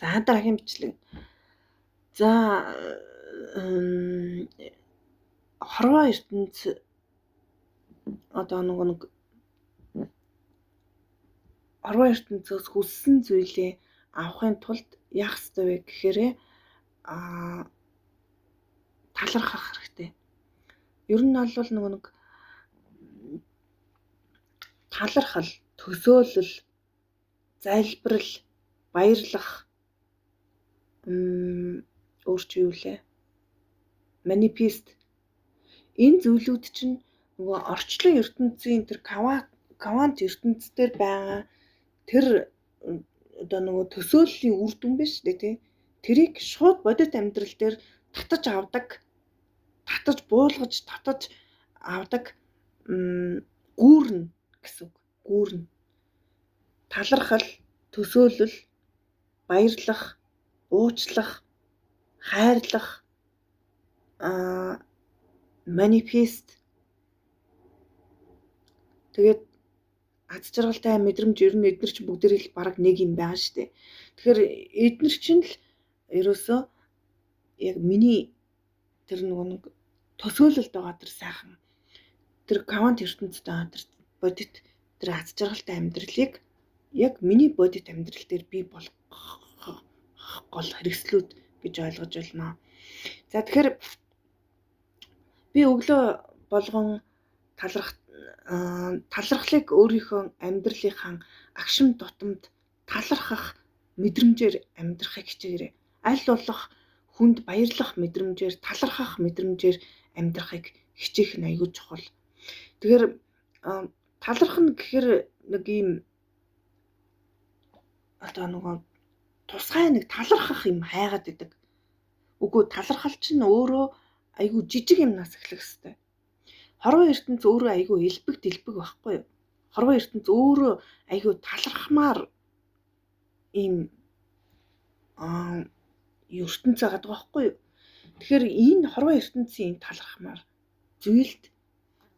За дараагийн бичлэг. За хорвоо ертөнц одоо нэг хорвоо ертөнцөөс хүссэн зүйлээ авахын тулд яах ёстой вэ гэхээр талархах хэрэгтэй. Ер нь бол нэг талархал, төсөөлөл, залбирал, баярлах өөр чи юу лээ? Манифест. Энэ зүйлүүд чинь нөгөө орчлон ертөнцийн тэр квант ертөнцийн байгаа тэр одоо нөгөө төсөөллийн үр дүн биш үү тий? Тэрийг шууд бодит амьдрал дээр татаж авдаг, татаж буулгаж, татаж авдаг гүүрнэ гэсэн үг. Гүүрнэ. Талархал, төсөөлөл, баярлах, уучлах, хайрлах, манифест. Тэгээд аз жаргалтай мэдрэмж ер нь эдгээр чинь бүгдээрээ л баг нэг юм байгаа шүү дээ. Тэгэхээр эдгээр чинь л ерөөсөө яг миний тэр нэг төсөөлөлд байгаа тэр сайхан тэр квант ертөнцид байгаа тэр бодит тэр аз жаргалтай амьдралыг яг миний бодит амьдрал дээр бий болгох гол хэрэгслүүд гэж ойлгож байна. За тэгэхээр би өглөө болгон талархлыг өөрийнхөө амьдралынхаа агшин тутамд талархах мэдрэмжээр амьдрахыг хичээгээрэй. Аль болох хүнд баярлах мэдрэмжээр, талархах мэдрэмжээр амьдрахыг хичээх нь аюул чухал. Тэгэхээр талархна гэхээр нэг юм одоо нөгөө тусгай нэг талархах юм хайгаад идэг. Үгүй талархал чинь өөрөө айгүй жижиг юмнаас эхлэх ёстой. Хорвоо ертөнц өөрөө айгүй элбэг дэлбэг байхгүй юу? Хорвоо ертөнц өөрөө айгүй талархмаар ийм ертөнц байгаа байхгүй юу? Тэгэхээр энэ хорвоо ертөнцийн талархмаар зүйлд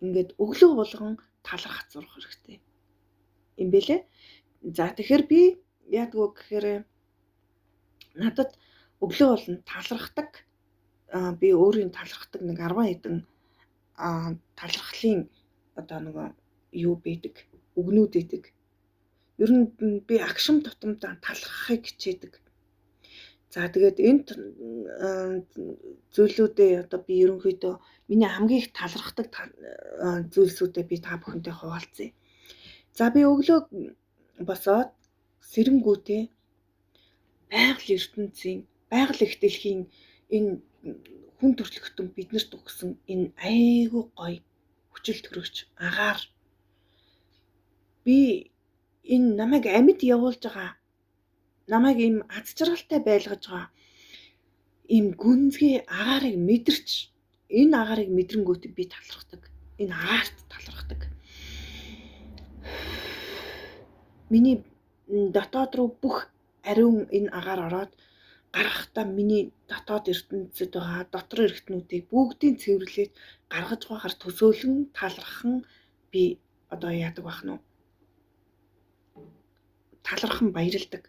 ингээд өглөө болгон талархах зурх хэрэгтэй юм бэлээ. За тэгэхээр би яадаг вэ гэхээр надад өглөө болгон талархдаг би өөрийн талархдаг нэг 10 хэдэн талархлын одоо нөгөө юу байдаг үгнүүд байдаг. Ер нь би агшин тутамдаа талархахыг хичээдэг. За тэгээд энэ зүйлүүдээ одоо би ерөнхийдөө миний хамгийн их талархдаг зүйлсүүдээ би та бүхэнтэй хуваалцъя. За би өглөө босоод сэрэнгүүтээ байгаль ертөнцийн, байгаль их дэлхийн энэ хүн төрөлхтөн биднэрт өгсөн энэ айгүй гоё хүчил төрөгч агаар би энэ намайг амьд явуулж байгаа намайг ийм аз жаргалтай байлгаж байгаа ийм гүнзгий агаарыг мэдэрч энэ агаарыг мэдрэнгүүт би талархдаг. Энэ агаарт талархдаг. Миний дотоод руу бүх ариун энэ агаар ороод гаргахтаа миний дотоод ертөнцид байгаа дотор эргэтнүүдийг бүгдийг цэвэрлээд гаргаж байхаар төсөөлөн талархан би одоо яадаг байх нь талархан баярлдаг.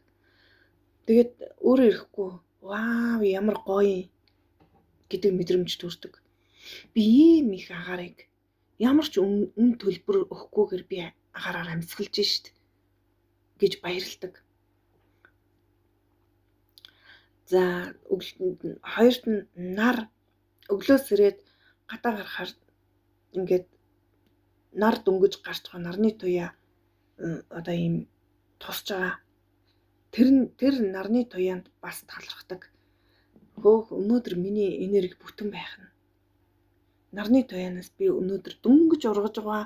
Тэгээд өөрөө ирэхгүй вау ямар гоё гэдэг мэдрэмж төрдөг. Би ийм их агаарыг ямар ч үн төлбөр өгөхгүйгээр би агаараар амьсгалж шít гэж баярлдаг. За хоёрт нь нар өглөөс ирээд гадаа гарахаар ингээд нар дөнгөж гарч байгаа нарны туяа одоо ийм тусч байгаа. Тэр нарны туяанд бас талархдаг. Хөөх өнөөдөр миний энерги бүтэн байх нь. Нарны туяанаас би өнөөдөр дөнгөж ургаж байгаа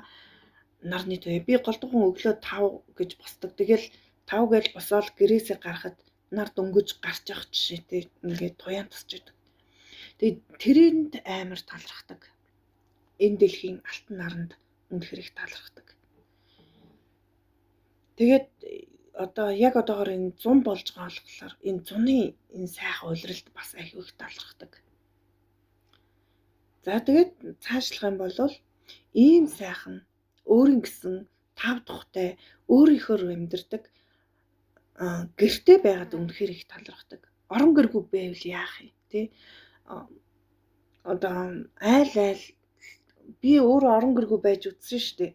нарны туяа. Би голдгон өглөө 5 гэж босдог. Тэгэл 5 гэж босоод гэрээсээ гарахад нар дөнгөж гарч явах жишээтэй ингээд туяан тусч идэг. Тэгээд тэрэнд амар талархдаг. Энэ дэлхийн алтан наранд үнэхээр их талархдаг. Тэгээд одоо яг одоогоор энэ 100 болж байгаа болохоор энэ 100-ны энэ сайхан улиралд бас ахиу их талархдаг. За тэгээд цаашлах юм бол ийм сайхан өөрийн гэсэн тав тухтай өөрийнхөө амьдардаг гэртээ байгаад үнэхээр их талархдаг. Орон гэргүй байвал яах юм тий? Одоо айл би өөрөө орон гэргүй байж үзсэн шүү дээ.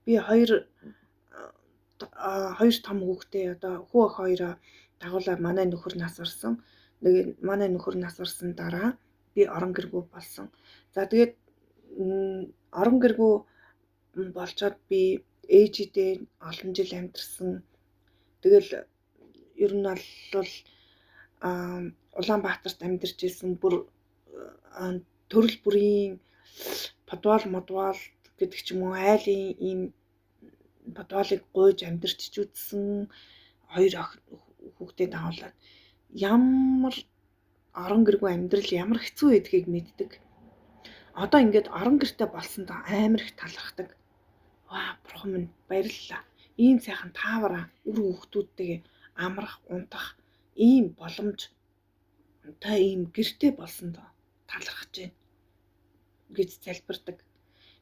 Би хоёр том хүүхдээ одоо хүү ах хоёроо дагуулаар манай нөхөр нас барсан. Тэгээд манай нөхөр нас барсан дараа би орон гэргүй болсон. За тэгээд орон гэргүй болчоод би ээжидээ олон жил амьдарсан. Тэгэл ер нь бол Улаанбаатарт амьдарч ирсэн бүр төрөл бүрийн подвал модвал гэдэг ч юм уу айлын ийм подвалыг гуйж амьдарч ч үзсэн. Хоёр хүүхдээ дагуулад ямар орон гэргүй амьдрал ямар хэцүү байдгийг мэддэг. Одоо ингээд орон гэртэй болсондоо амар их талархдаг. Ваа бурхан минь баярлалаа. Ийм сайхан таавар үр хүүхдүүдтэйгээ амрах, унтах ийм боломж та ийм гэртээ болсондоо талархаж байна гэж залбирдаг.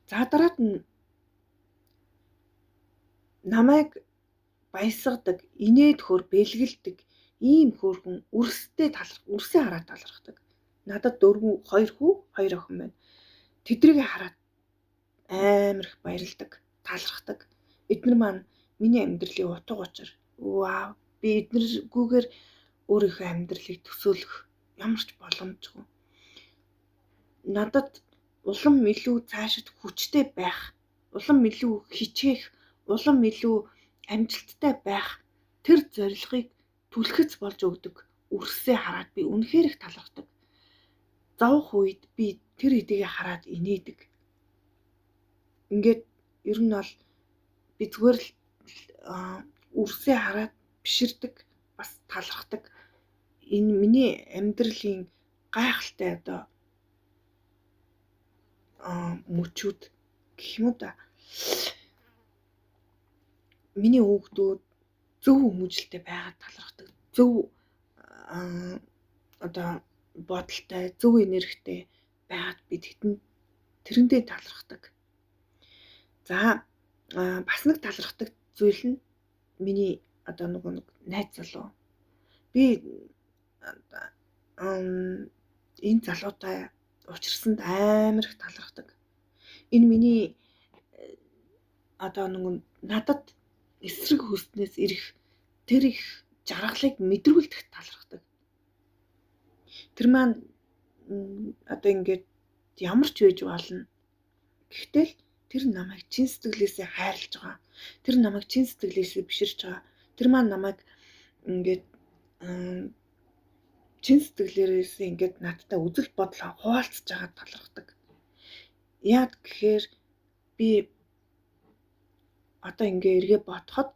За дараад нь намайг баясгадаг, инээд хөр бэлгэлдэг ийм хөөрхөн үрстэй үрсээ хараад талархдаг. Надад 2 хүү, 2 охин байна. Тэдрийг хараад амар их баярлдаг, талархдаг. Эдгээр маань миний амьдралын утга учир. Вау, би эднэргүйгээр өөрийнхөө амьдралыг төсөөлөх ямар ч боломжгүй. Надад улам илүү цаашид хүчтэй байх, улам илүү хичээх, улам илүү амжилттай байх тэр зорилгыг түлхэц болж өгдөг үрсээ хараад би үнэхээр их талархдаг. Завх үед би тэр хэдийгээ хараад инээдэг. Ингээд ер нь бол би зүгээр л үрсээ хараад биширдэг, бас талархдаг. Энэ миний амьдралын гайхалтай одоо мөчүүд гэх юм уу да. Миний хүүхдүүд зөв хүмүүжлтэй байгаад талархдаг. Зөв одоо бодолтой, зөв энергитэй байгаад би тэрэндээ талархдаг. За бас нэг талархдаг зүйл нь миний одоо нэг найз залуу. Би энэ залуутай учирсанд амар их талархдаг. Энэ миний одоо нэг надад эсрэг хүснээс ирэх тэр их жаргалыг мэдрүүлдэх талархдаг. Тэр маань одоо ингээд ямар ч байж болно. Гэхдээ л тэр намайг чин сэтгэлээсээ хайрлаж байгаа. Тэр намайг чин сэтгэлээсээ биширж байгаа. Тэр маань намайг ингээд чин сэтгэлээрээсээ ингээд надтай үзэл бодлоо хуваалцаж байгаа талархдаг. Яад гэхээр би одоо ингээ эргээ бодоход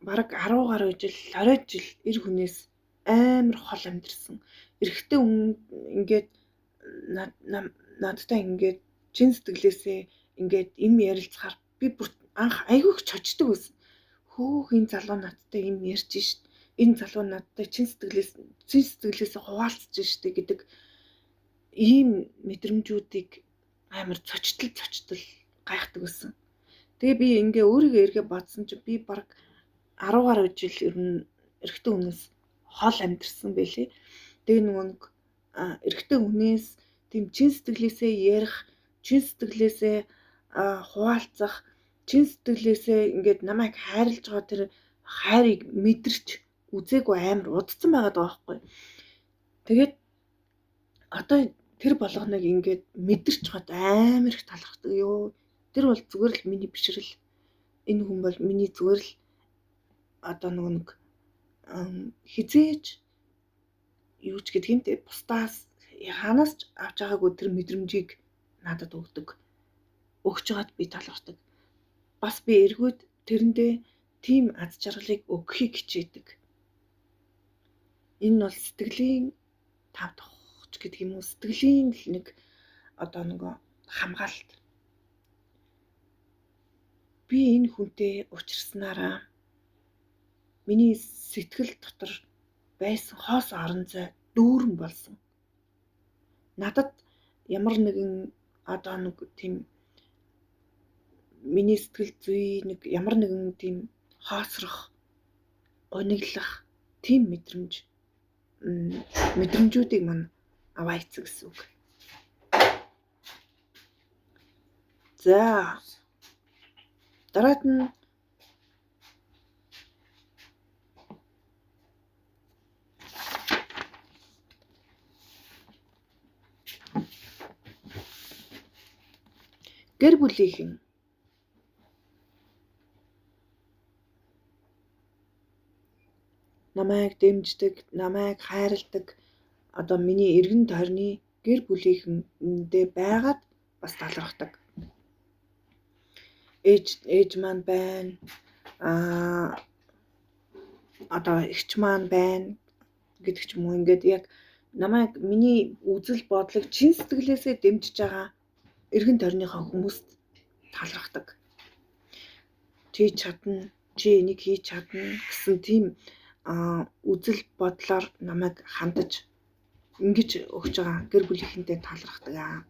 бараг 10 гаруй жил, 20 жил эр хүнээс амар хол амьдэрсэн. Эрэгтэй хүн ингээд надтай ингээд чин сэтгэлээсээ ингээд юм ярилцахаар би бүр анх айгүй их чочдөг байсан. Хөөх энэ залуу надтай юм ярьж шít. Энэ залуу надтай чин сэтгэлээсээ хуваалцаж шít гэдэг ийм мэдрэмжүүдийг амар цочтол гайхдаг байсан. Тэгээ би ингээ өөрийгөө эргээ бодсон чинь би баг 10 гаруй жил ер нь эрэгтэй хүнээс хол амьдэрсэн байлээ. Тэгээ нэг эрэгтэй хүнээс тийм чин сэтгэлээсээ ярих, чин сэтгэлээсээ хуваалцах, чин сэтгэлээсээ ингээд намайг хайрлаж байгаа тэр хайрыг мэдэрч үзээгүй амар удцсан байгаад байгаа байхгүй. Тэгээд одоо тэр болгоныг ингээд мэдэрч хад амар их талархдаг ёо. Тэр бол зүгээр л миний бишрэл. Энэ хүн бол миний зүгээр л одоо нэг хизээж юу ч гэдгиймтэй бусдаас ханаас ч авч байгаагүй тэр мэдрэмжийг надад өгдөг. Өгч байгаад би талархдаг. Бас би эргүүд тэрэндээ тийм аз жаргалыг өгөхийг хичээдэг. Энэ бол сэтгэлийн тав тухч гэдэг юм уу? Сэтгэлийн л нэг одоо нэг хамгаалалт. Би энэ хүнтэй уулзсанараа миний сэтгэл дотор байсан хоос орон зай дүүрэн болсон. Надад ямар нэгэн одоо нэг тийм миний сэтгэл зүй нэг ямар нэгэн тийм хаосрох, гониглах тийм мэдрэмжүүдийг мань аваа эцэг гэсэн үг. За дараад нь гэр бүлийнхэн намайг дэмждэг, намайг хайрладаг одоо миний эргэн тойрны гэр бүлийнхэндээ байгаад бас талархдаг. Ээж маань байна. Одоо эгч маань байна гэдэг ч юм уу, ингээд яг намайг миний үзэл бодлыг чин сэтгэлээсээ дэмжиж байгаа эргэн тойрныхоо хүмүүст талархдаг. Чи чадна, чи энийг хийж чадна гэсэн тийм үзэл бодлоор намайг хандаж ингэж өгч байгаа гэр бүлийнхэнтэй талархдаг.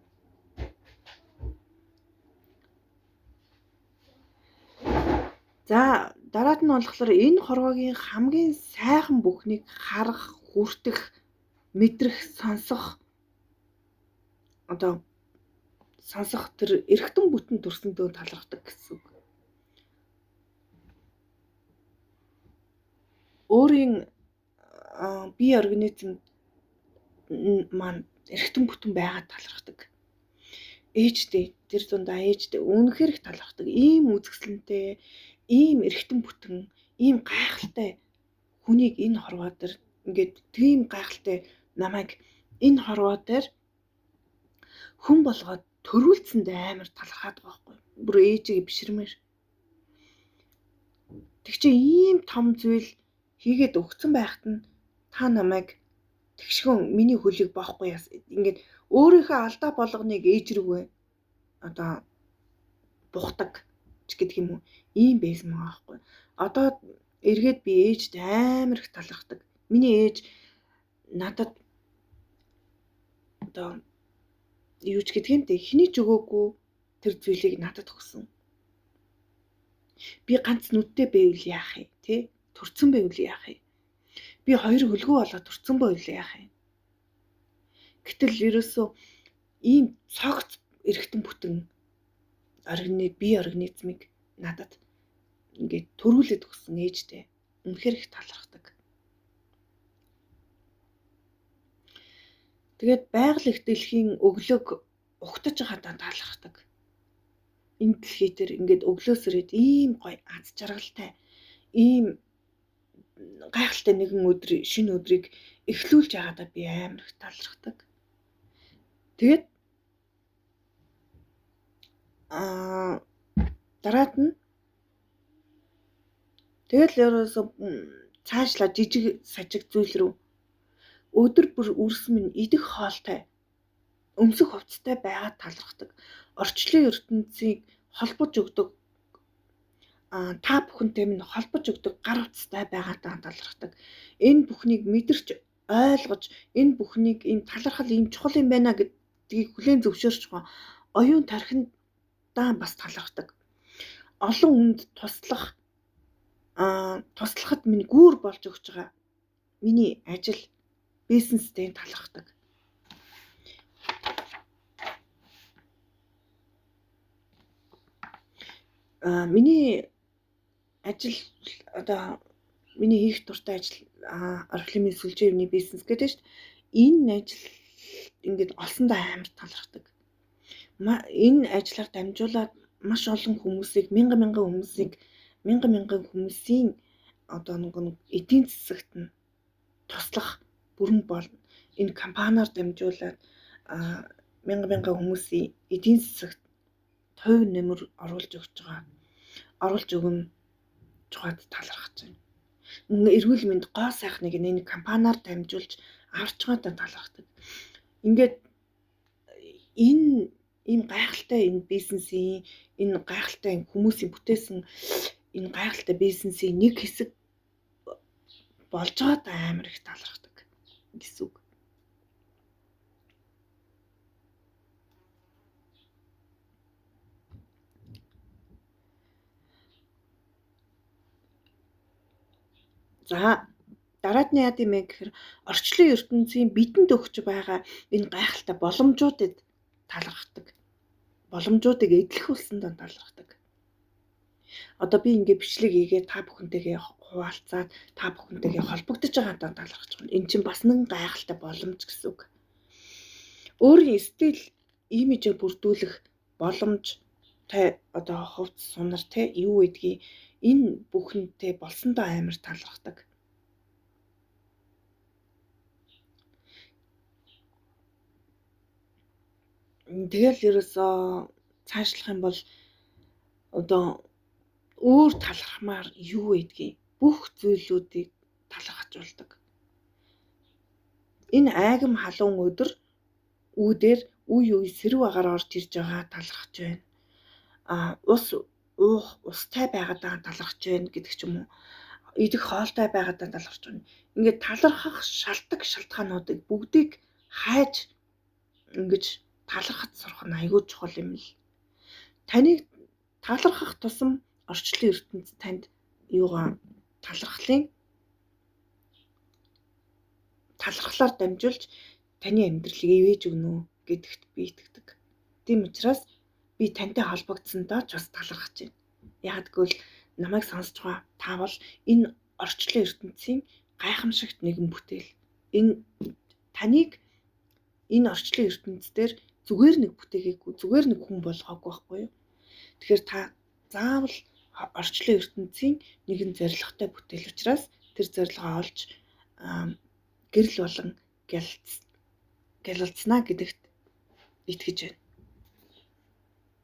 За дараад нь болохоор энэ хорвоогийн хамгийн сайхан бүхнийг харах, хүртэх, мэдрэх, сонсох тэр эргэтэн бүтэн төрсөндөө талархдаг гэсэн үг. Өөрийн бие организм маань эргэтэн бүтэн байгаад талархдаг. Ээжтэй, тэр дундаа ээжтэй үнэхээр их талархдаг. Ийм үзэсгэлэнтэй, ийм эргэтэн бүтэн, ийм гайхалтай хүнийг энэ хорвоо дээр ингээд тийм гайхалтай намайг энэ хорвоо дээр хүн болгоод төрүүлсэнд амар талархаад байгаа байхгүй. Бүр ээжийг бишрмээр. Тэг чи ийм том зүйл хийгээд өгсөн байхад нь та намайг тэгшгэн миний хөлийг боохгүй яс. Ингээд өөрийнхөө алдаа болгоныг ээж рүүгээ одоо бухдаг ч гэдэг юм уу. Ийм байсан байгаа байхгүй. Одоо эргээд би ээжтэй амар их талархдаг. Миний ээж надад одоо юу ч гэдэг юм те, хэний ч өгөөгүй тэр зүйлийг надад өгсөн. Би ганц нүдтэй байвал яах юм те? Төрцөн байвал яах юм? Би хоёр хөлгөө болоод төрцөн байвал яах юм? Гэтэл ерөөсөө ийм цогц эргэтэн бүтэн бие организмыг надад ингээд төрүүлээд өгсөн ээжтэй үнэхээр их талархдаг. Тэгээд байгаль их дэлхийн өглөөг угтаж байгаадаа талархдаг. Энэ дэлхий дээр ингээд өглөөс ирээд ийм гоё аз жаргалтай, ийм гайхалтай нэгэн шинэ өдрийг эхлүүлж байгаадаа би амар их талархдаг. Тэгээд дараад нь тэгэл ерөөсө цаашлаа жижиг сажиг зүйл рүү өдөр бүр үрс минь идэх хоолтой, өмсөх хувцастай байгаад талархдаг. Орчлон ертөнцийг холбож өгдөг та бүхэнтэй минь холбож өгдөг гар утастай байгаадаа талархдаг. Энэ бүхнийг мэдэрч ойлгож, энэ бүхнийг энэ талархал ийм чухал юм байна гэдгийг хүлээн зөвшөөрч байгаа оюун тархиндаа бас талархдаг. Олон хүнд туслахад минь гүүр болж өгч байгаа миний ажил, бизнестэй талархдаг. Миний ажил одоо миний хийх дуртай ажил орхилын сүлжээ өвний бизнес гэдэг шүү дээ. Энэ ажил ингээд олсондоо амар талархдаг. Энэ ажлаар дамжуулаад маш олон хүмүүсийг, мянган хүмүүсийн одоо нэг эдийн засагт нь туслах бүрэн болно. Энэ компаниар дамжуулаад мянган хүмүүсийн эдийн засагт хувь нэмэр оруулж өгөн чухад талархаж байна. Эрүүл мэнд гоо сайхныг энэ компаниар дамжуулж авч байгаадаа талархдаг. Ингээд энэ ийм гайхалтай энэ бизнесийн, энэ гайхалтай хүмүүсийн бүтээсэн энэ гайхалтай бизнесийн нэг хэсэг болж байгаадаа амар их талархдаг гэсэн үг. За дараад нь яа гэмэ гэхээр орчлон ертөнцийн бидэнд өгч байгаа энэ гайхалтай боломжуудад талархдаг. Боломжуудыг эдлэх болсон талархдаг. Одоо би ингээд бичлэг хийгээд та бүхэнтэйгээ хуваалцаад та бүхэнтэйгээ холбогдож байгаадаа талархаж байна. Энэ чинь бас нэг гайхалтай боломж гэсэн үг. Өөрийн сэтгэл имижээ бүрдүүлэх боломжтой одоо хувцс сунар те юу гэдгийг энэ бүхэнтэй болсондоо амар талархдаг. Тэгэл ерөөсөө цаашлах юм бол одоо өөр талархмаар юу гэдгийг бүх зүйлүүдийг талархажуулдаг. Энэ айгам халуун өдөр үүдээр үе үе сэрв агаар орж ирж байгаа талархаж байна. Ус уух устай байгаадаа талархаж байна гэдэг ч юм уу. Идэх хоолтой байгаадаа талархаж байна. Ингээд талархах шалтгаануудыг бүгдийг хайж ингэж талархаж сурах нь аюул чухал юм л. Таныг талархах тусам орчлон ертөнц танд юугаа талархлаар дамжуулж таны амьдралыг ивэж өгнө гэдэгт би итгэдэг. Тийм учраас би тантай холбогдсондоо ч бас талархаж байна. Яг гэвэл намайг сонсож байгаа та бол энэ орчлон ертөнцийн гайхамшигт нэгэн бүтээл. Энэ таныг энэ орчлон ертөнцийн зүгээр нэг бүтээгээгүй, зүгээр нэг хүн болгоогүй байхгүй юу? Тэгэхээр та заавал орчлон ертөнцийн нэгэн зорилготой бүтээл учраас тэр зорилгоо олж гэрэл болон гялалцснаа гэдэгт итгэж байна.